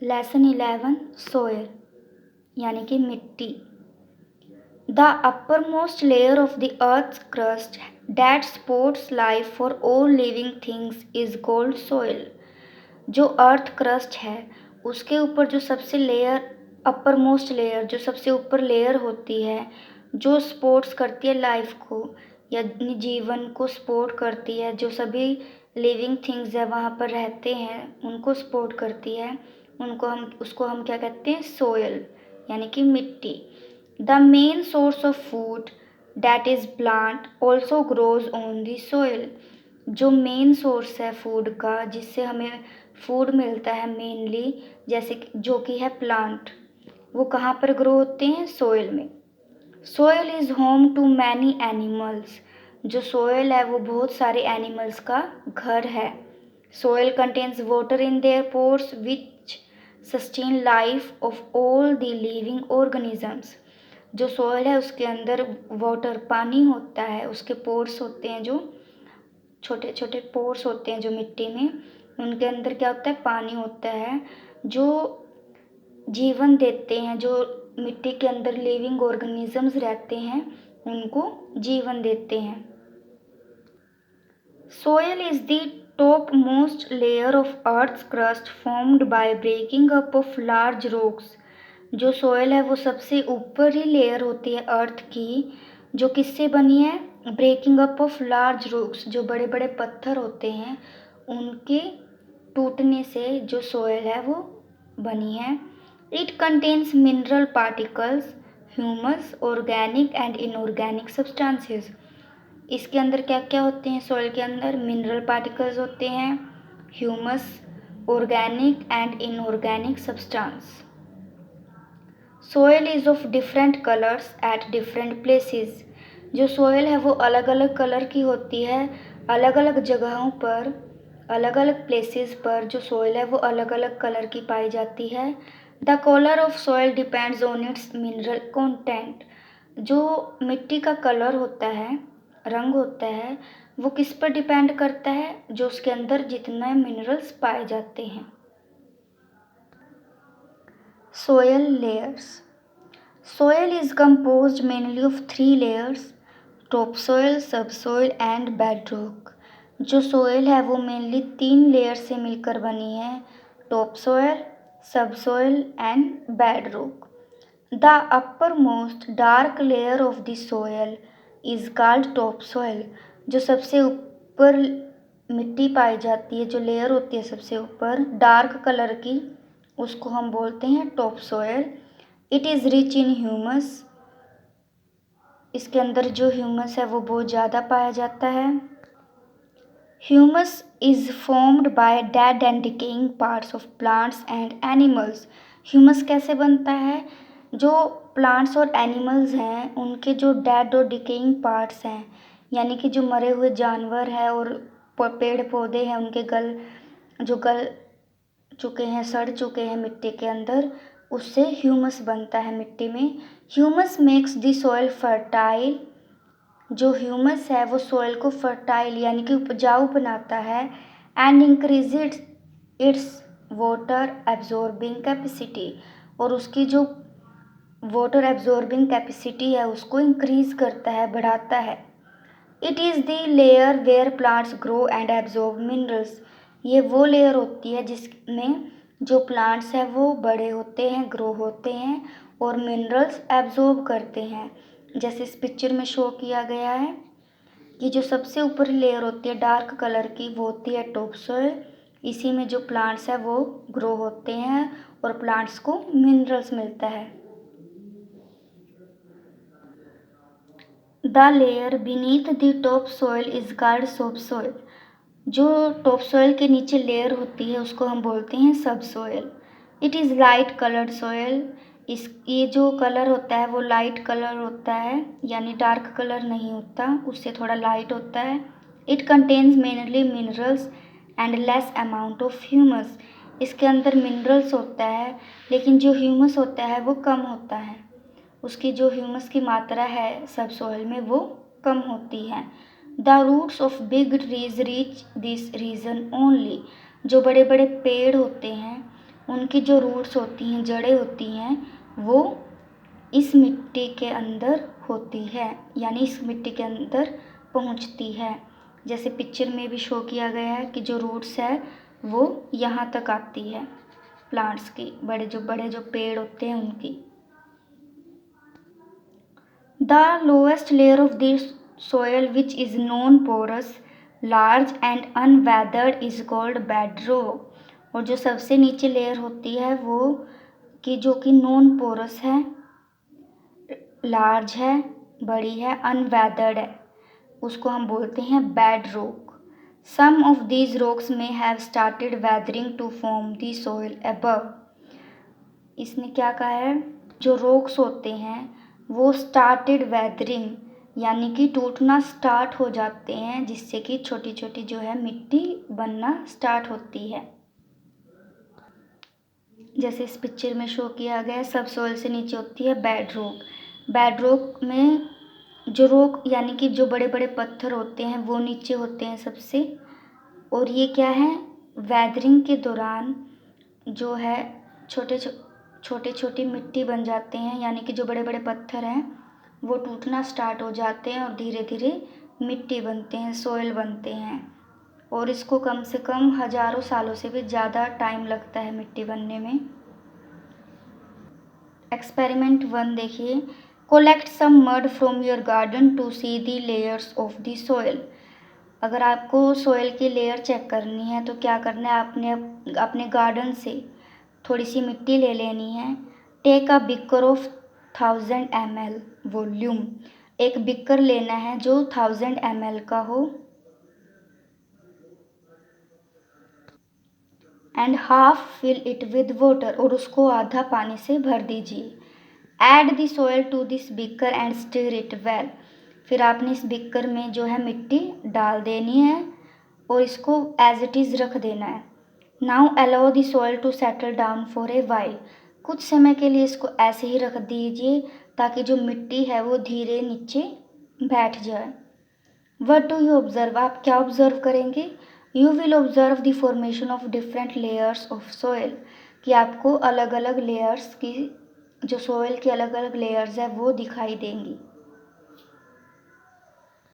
Lesson 11 soil यानी कि मिट्टी। The uppermost layer of the earth's crust that supports life for all living things is called soil। जो earth crust है उसके ऊपर जो सबसे लेयर अपर मोस्ट लेयर जो सबसे ऊपर लेयर होती है जो सपोर्ट्स करती है लाइफ को या जीवन को सपोर्ट करती है, जो सभी लिविंग थिंग्स है वहाँ पर रहते हैं उनको सपोर्ट करती है, उसको हम क्या कहते हैं, सोयल यानी कि मिट्टी। The main source of food that is plant also grows on the soil. जो मेन सोर्स है फूड का जिससे हमें फूड मिलता है मेनली, जैसे जो कि है प्लांट, वो कहाँ पर ग्रो होते हैं, सोयल में। Soil is home to many animals. जो सोयल है वो बहुत सारे एनिमल्स का घर है। Soil contains water in their pores which sustain life of all the living organisms. जो सोयल है उसके अंदर वाटर पानी होता है, उसके पोर्स होते हैं, जो छोटे छोटे पोर्स होते हैं जो मिट्टी में, उनके अंदर क्या होता है, पानी होता है जो जीवन देते हैं, जो मिट्टी के अंदर लिविंग ऑर्गेनिजम्स रहते हैं उनको जीवन देते हैं। Soil is the top most layer of earth's crust formed by breaking up of large rocks. जो सोयल है वो सबसे ऊपर ही लेयर होती है अर्थ की, जो किससे बनी है, breaking up of large rocks, जो बड़े बड़े पत्थर होते हैं उनके टूटने से जो सोयल है वो बनी है। It contains mineral particles, humus, organic and inorganic substances. इसके अंदर क्या क्या होते हैं, सॉइल के अंदर मिनरल पार्टिकल्स होते हैं, humus, organic and inorganic substance. Soil is of different colours at different places. जो सोयल है वो अलग अलग कलर की होती है, अलग अलग जगहों पर, अलग अलग प्लेसेस पर जो सोयल है वो अलग अलग कलर की पाई जाती है। The colour of soil depends on it's mineral content. जो मिट्टी का कलर होता है, रंग होता है, वो किस पर डिपेंड करता है, जो उसके अंदर जितने मिनरल्स पाए जाते हैं। Soil layers. Soil is composed mainly of 3 layers: topsoil, subsoil and bedrock। जो सोयल है वो मेनली 3 लेयर से मिलकर बनी है: top soil, subsoil and bedrock. The uppermost dark layer of the soil is called top soil. जो सबसे ऊपर मिट्टी पाई जाती है, जो लेयर होती है सबसे ऊपर डार्क कलर की, उसको हम बोलते हैं top soil. It is rich in humus. इसके अंदर जो ह्यूमस है वो बहुत ज़्यादा पाया जाता है। Humus is formed by dead and decaying parts of plants and animals. Humus कैसे बनता है, जो प्लांट्स और एनिमल्स हैं उनके जो डेड और डिकेइंग पार्ट्स हैं, यानी कि जो मरे हुए जानवर हैं और पेड़ पौधे हैं उनके गल चुके हैं, सड़ चुके हैं मिट्टी के अंदर, उससे ह्यूमस बनता है मिट्टी में। Humus makes the soil fertile. जो ह्यूमस है वो सॉइल को फर्टाइल यानी कि उपजाऊ बनाता है। And increase its water absorbing capacity. और उसकी जो वाटर एब्जॉर्बिंग कैपेसिटी है उसको इंक्रीज करता है, बढ़ाता है। It is the layer where plants grow and absorb minerals. ये वो लेयर होती है जिसमें जो प्लांट्स हैं वो बड़े होते हैं, ग्रो होते हैं और मिनरल्स एब्जॉर्ब करते हैं। जैसे इस पिक्चर में शो किया गया है कि जो सबसे ऊपर लेयर होती है डार्क कलर की वो होती है टॉप सोइल। इसी में जो प्लांट्स है वो ग्रो होते हैं और प्लांट्स को मिनरल्स मिलता है। The layer beneath the top soil is called सब सोइल। जो टॉप सोइल के नीचे लेयर होती है उसको हम बोलते हैं सब soil. It is light coloured soil. ये जो कलर होता है वो लाइट कलर होता है, यानी डार्क कलर नहीं होता, उससे थोड़ा लाइट होता है। It contains mainly minerals and less amount of humus. इसके अंदर मिनरल्स होता है लेकिन जो ह्यूमस होता है वो कम होता है। उसकी जो ह्यूमस की मात्रा है सब सोइल में वो कम होती है। The roots of big trees reach this region only. जो बड़े बड़े पेड़ होते हैं उनकी जो रूट्स होती हैं, जड़ें होती हैं, वो इस मिट्टी के अंदर होती है, यानी इस मिट्टी के अंदर पहुंचती है। जैसे पिक्चर में भी शो किया गया है कि जो रूट्स है वो यहाँ तक आती है प्लांट्स की, बड़े जो पेड़ होते हैं उनकी। The lowest layer of the soil which is non porous, large and unweathered is called bedrock. और जो सबसे नीचे लेयर होती है वो कि जो कि नॉन पोरस है, लार्ज है, बड़ी है, अनवेदर्ड है, उसको हम बोलते हैं bedrock. Some of these rocks may have started weathering to form the soil above. इसने क्या कहा है, जो रॉक्स होते हैं वो स्टार्टेड वेदरिंग यानी कि टूटना स्टार्ट हो जाते हैं, जिससे कि छोटी छोटी जो है मिट्टी बनना स्टार्ट होती है। जैसे इस पिक्चर में शो किया गया है, सब सोयल से नीचे होती है बेडरॉक। बेडरॉक में जो रॉक यानी कि जो बड़े बड़े पत्थर होते हैं वो नीचे होते हैं सबसे, और ये क्या है, वेदरिंग के दौरान जो है छोटे छोटी मिट्टी बन जाते हैं, यानी कि जो बड़े बड़े पत्थर हैं वो टूटना स्टार्ट हो जाते हैं और धीरे धीरे मिट्टी बनते हैं, सोयल बनते हैं। और इसको कम से कम हज़ारों सालों से भी ज़्यादा टाइम लगता है मिट्टी बनने में। एक्सपेरिमेंट 1 देखिए, collect some mud from your garden to see the layers of the soil. अगर आपको सोयल की लेयर चेक करनी है तो क्या करना है, आपने अपने गार्डन से थोड़ी सी मिट्टी ले लेनी है। Take a beaker of 1000 ml volume. एक बिकर लेना है जो 1000 ml का हो, and half fill it with water, और उसको आधा पानी से भर दीजिए। Add the soil to this beaker and stir it well. फिर आपने इस बिकर में जो है मिट्टी डाल देनी है और इसको एज इट इज़ रख देना है। Now allow the soil to settle down for a while. कुछ समय के लिए इसको ऐसे ही रख दीजिए ताकि जो मिट्टी है वो धीरे नीचे बैठ जाए। वट डू यू ऑब्जर्व, आप क्या ऑब्जर्व करेंगे, you will observe the formation of different layers of soil, कि आपको अलग अलग लेयर्स की, जो सॉइल की अलग अलग लेयर्स है वो दिखाई देंगी।